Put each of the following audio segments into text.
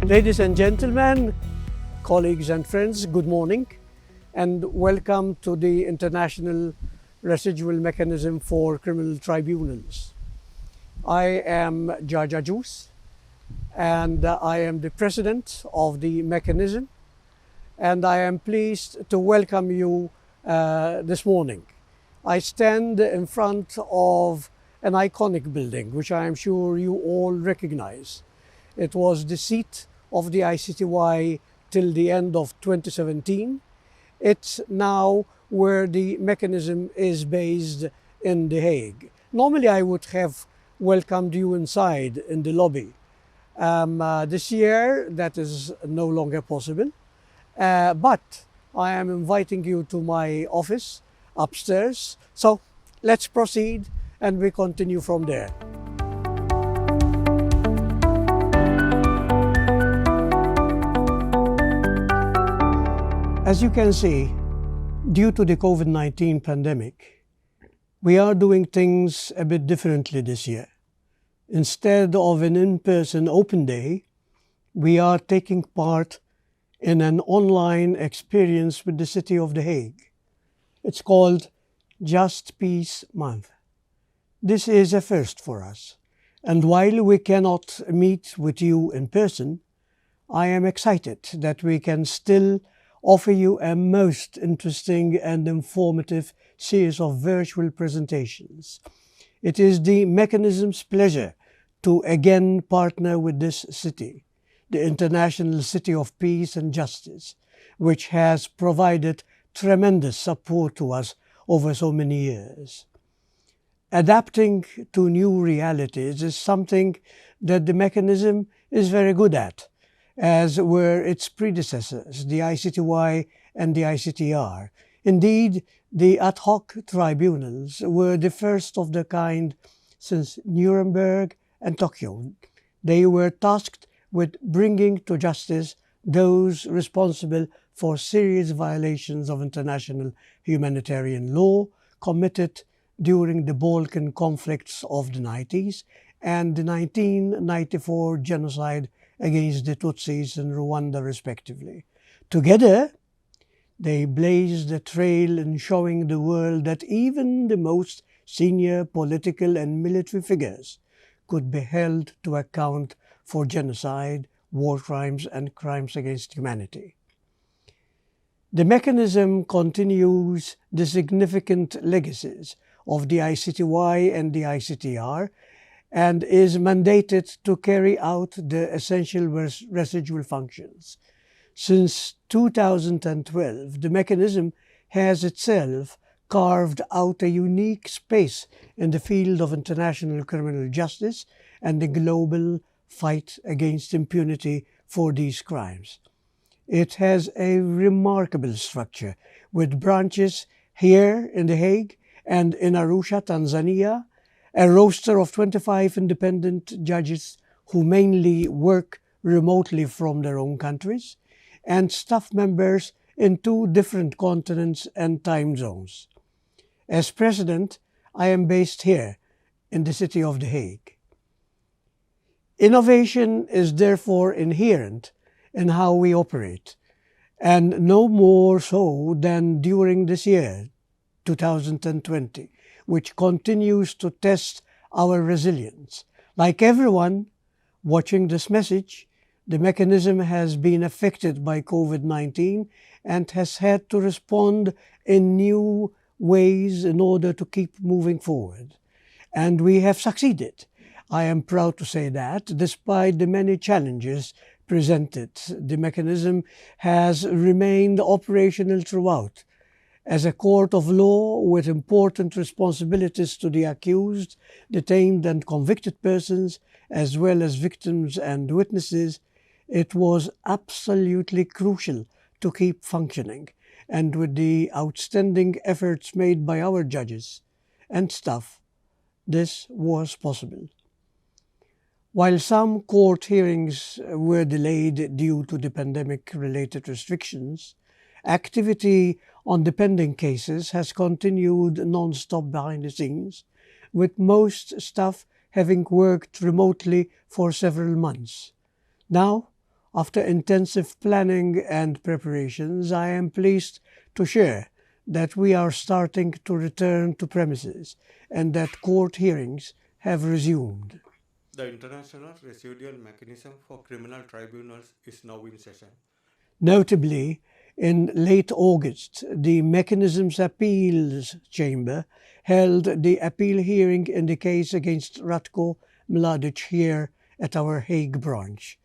Ladies and gentlemen, colleagues and friends, good morning and welcome to the International Residual Mechanism for Criminal Tribunals. I am Judge Agius and I am the president of the mechanism, and I am pleased to welcome you this morning. I stand in front of an iconic building which I am sure you all recognize. It was the seat of the ICTY till the end of 2017. It's now where the mechanism is based in The Hague. Normally I would have welcomed you inside in the lobby. This year that is no longer possible, but I am inviting you to my office upstairs. So let's proceed and we continue from there. As you can see, due to the COVID-19 pandemic, we are doing things a bit differently this year. Instead of an in-person open day, we are taking part in an online experience with the city of The Hague. It's called Just Peace Month. This is a first for us, and while we cannot meet with you in person, I am excited that we can still offer you a most interesting and informative series of virtual presentations. It is the mechanism's pleasure to again partner with this city, the International City of Peace and Justice, which has provided tremendous support to us over so many years. Adapting to new realities is something that the mechanism is very good at, as were its predecessors, the ICTY and the ICTR. Indeed, the ad hoc tribunals were the first of their kind since Nuremberg and Tokyo. They were tasked with bringing to justice those responsible for serious violations of international humanitarian law committed during the Balkan conflicts of the 90s and the 1994 genocide against the Tutsis in Rwanda respectively. Together, they blazed a trail in showing the world that even the most senior political and military figures could be held to account for genocide, war crimes and crimes against humanity. The mechanism continues the significant legacies of the ICTY and the ICTR and is mandated to carry out the essential residual functions. Since 2012, the mechanism has itself carved out a unique space in the field of international criminal justice and the global fight against impunity for these crimes. It has a remarkable structure with branches here in The Hague and in Arusha, Tanzania, a roster of 25 independent judges who mainly work remotely from their own countries, and staff members in 2 different continents and time zones. As president, I am based here in the city of The Hague. Innovation is therefore inherent in how we operate, and no more so than during this year, 2020, which continues to test our resilience. Like everyone watching this message, the mechanism has been affected by COVID-19 and has had to respond in new ways in order to keep moving forward. And we have succeeded. I am proud to say that, despite the many challenges presented, the mechanism has remained operational throughout. As a court of law with important responsibilities to the accused, detained and convicted persons, as well as victims and witnesses, it was absolutely crucial to keep functioning, and with the outstanding efforts made by our judges and staff, this was possible. While some court hearings were delayed due to the pandemic-related restrictions, activity on the pending cases has continued non-stop behind the scenes, with most staff having worked remotely for several months. Now, After intensive planning and preparations, I am pleased to share that we are starting to return to premises and that court hearings have resumed. The International Residual Mechanism for Criminal Tribunals is now in session. Notably, in late August, the Mechanism's Appeals Chamber held the appeal hearing in the case against Ratko Mladic here at our Hague branch.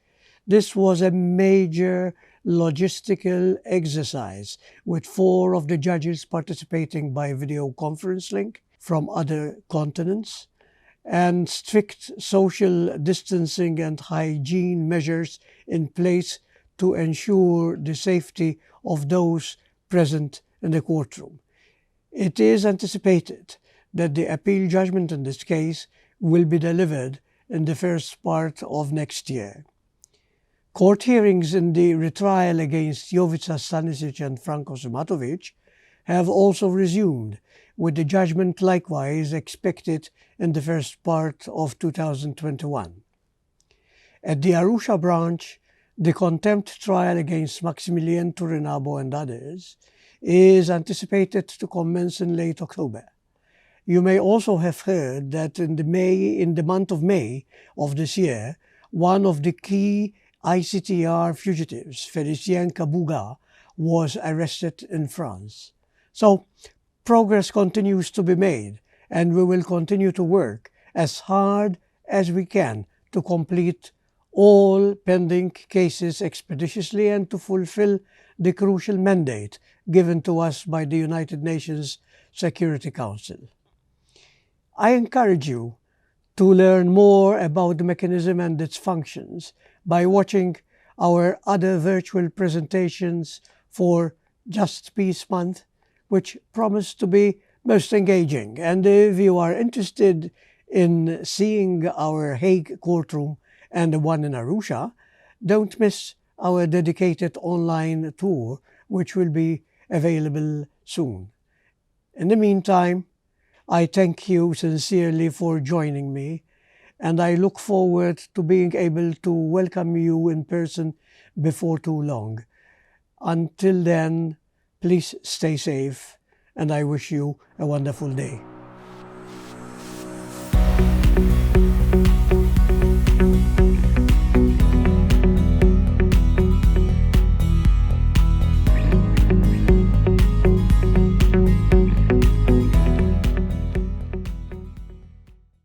This was a major logistical exercise with 4 of the judges participating by video conference link from other continents, and strict social distancing and hygiene measures in place to ensure the safety of those present in the courtroom. It is anticipated that the appeal judgment in this case will be delivered in the first part of next year. Court hearings in the retrial against Jovica Stanisic and Franko Simatovic have also resumed, with the judgment likewise expected in the first part of 2021. At the Arusha branch, the contempt trial against Maximilian Turinabo and others is anticipated to commence in late October. You may also have heard that in the month of May of this year, one of the key ICTR fugitives, Félicien Kabuga, was arrested in France. So, progress continues to be made, and we will continue to work as hard as we can to complete all pending cases expeditiously and to fulfill the crucial mandate given to us by the United Nations Security Council. I encourage you to learn more about the mechanism and its functions by watching our other virtual presentations for Just Peace Month, which promise to be most engaging. And if you are interested in seeing our Hague courtroom and the one in Arusha, don't miss our dedicated online tour, which will be available soon. In the meantime, I thank you sincerely for joining me, and I look forward to being able to welcome you in person before too long. Until then, please stay safe, and I wish you a wonderful day.